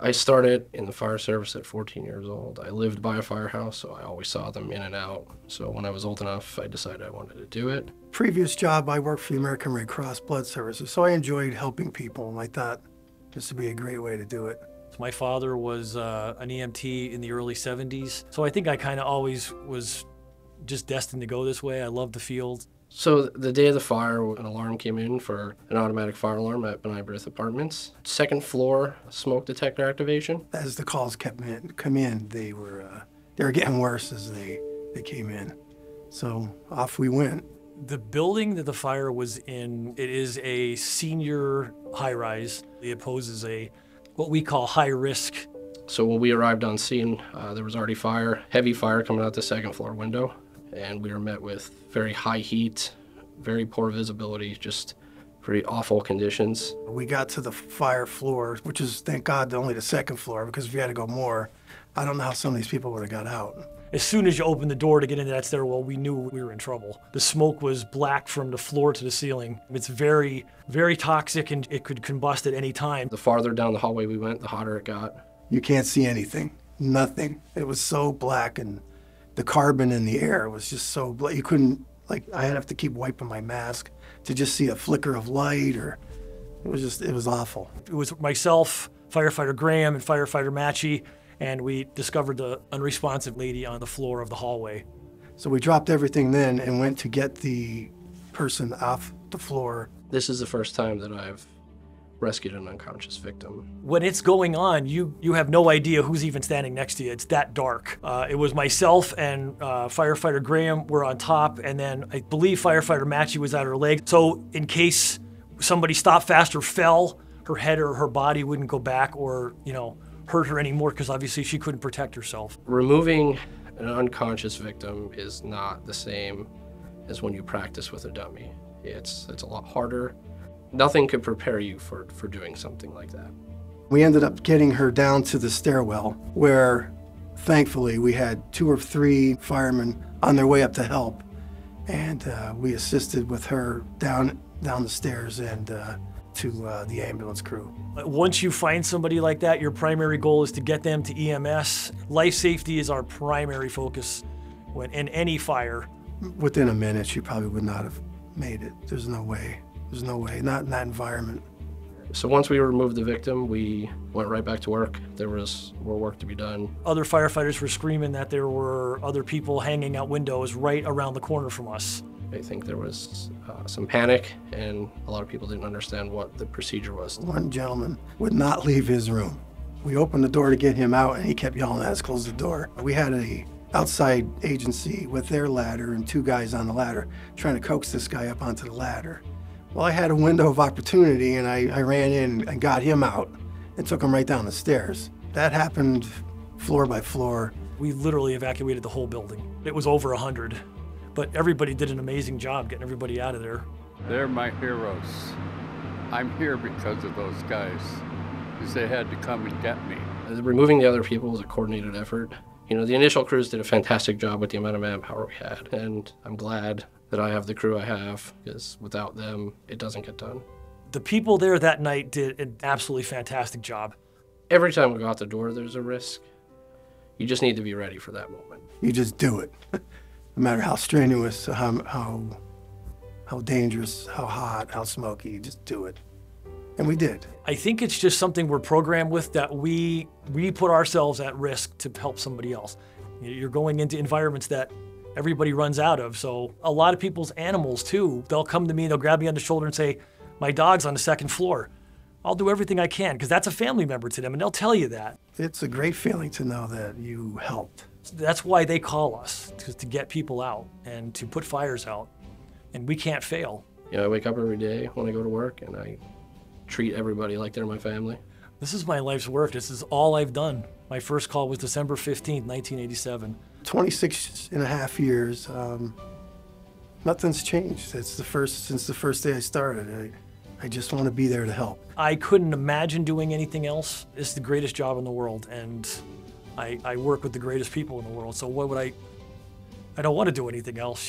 I started in the fire service at 14 years old. I lived by a firehouse, so I always saw them in and out. So when I was old enough, I decided I wanted to do it. Previous job, I worked for the American Red Cross Blood Services, so I enjoyed helping people, and I thought this would be a great way to do it. My father was an EMT in the early 70s, so I think I kind of always was just destined to go this way. I loved the field. So the day of the fire, an alarm came in for an automatic fire alarm at Benign Birth Apartments. Second floor, smoke detector activation. As the calls come in, they were getting worse as they came in. So off we went. The building that the fire was in, it is a senior high-rise. It poses what we call high risk. So when we arrived on scene, there was already fire, heavy fire coming out the second floor window. And we were met with very high heat, very poor visibility, just pretty awful conditions. We got to the fire floor, which is, thank God, only the second floor, because if we had to go more, I don't know how some of these people would have got out. As soon as you opened the door to get into that stairwell, we knew we were in trouble. The smoke was black from the floor to the ceiling. It's very, very toxic, and it could combust at any time. The farther down the hallway we went, the hotter it got. You can't see anything, nothing. It was so black, and the carbon in the air was just so black. You couldn't, I'd have to keep wiping my mask to just see a flicker of light, or it was awful. It was myself, firefighter Graham, and firefighter Machey, and we discovered the unresponsive lady on the floor of the hallway. So we dropped everything then and went to get the person off the floor. This is the first time that I've rescued an unconscious victim. When it's going on, you have no idea who's even standing next to you. It's that dark. It was myself and firefighter Graham were on top, and then I believe firefighter Machey was at her leg. So in case somebody stopped fast or fell, her head or her body wouldn't go back or, hurt her anymore, because obviously she couldn't protect herself. Removing an unconscious victim is not the same as when you practice with a dummy. It's a lot harder. Nothing could prepare you for doing something like that. We ended up getting her down to the stairwell, where thankfully we had 2 or 3 firemen on their way up to help, and we assisted with her down the stairs and to the ambulance crew. Once you find somebody like that, your primary goal is to get them to EMS. Life safety is our primary focus in any fire. Within a minute, she probably would not have made it. There's no way. There's no way, not in that environment. So once we removed the victim, we went right back to work. There was more work to be done. Other firefighters were screaming that there were other people hanging out windows right around the corner from us. I think there was some panic, and a lot of people didn't understand what the procedure was. One gentleman would not leave his room. We opened the door to get him out, and he kept yelling at us, "Close the door." We had a outside agency with their ladder and 2 guys on the ladder trying to coax this guy up onto the ladder. Well, I had a window of opportunity, and I ran in and got him out and took him right down the stairs. That happened floor by floor. We literally evacuated the whole building. It was over 100, but everybody did an amazing job getting everybody out of there. They're my heroes. I'm here because of those guys, because they had to come and get me. Removing the other people was a coordinated effort. The initial crews did a fantastic job with the amount of manpower we had, and I'm glad that I have the crew I have, because without them, it doesn't get done. The people there that night did an absolutely fantastic job. Every time we go out the door, there's a risk. You just need to be ready for that moment. You just do it. No matter how strenuous, how dangerous, how hot, how smoky, you just do it. And we did. I think it's just something we're programmed with, that we put ourselves at risk to help somebody else. You're going into environments that everybody runs out of. So a lot of people's animals too, they'll come to me, they'll grab me on the shoulder and say, "My dog's on the second floor." I'll do everything I can, because that's a family member to them, and they'll tell you that. It's a great feeling to know that you helped. That's why they call us, to get people out and to put fires out, and we can't fail. I wake up every day when I go to work, and I treat everybody like they're my family. This is my life's work. This is all I've done. My first call was December 15th, 1987. 26 and a half years, nothing's changed. It's since the first day I started. I just want to be there to help. I couldn't imagine doing anything else. It's the greatest job in the world, and I work with the greatest people in the world, so what would I don't want to do anything else,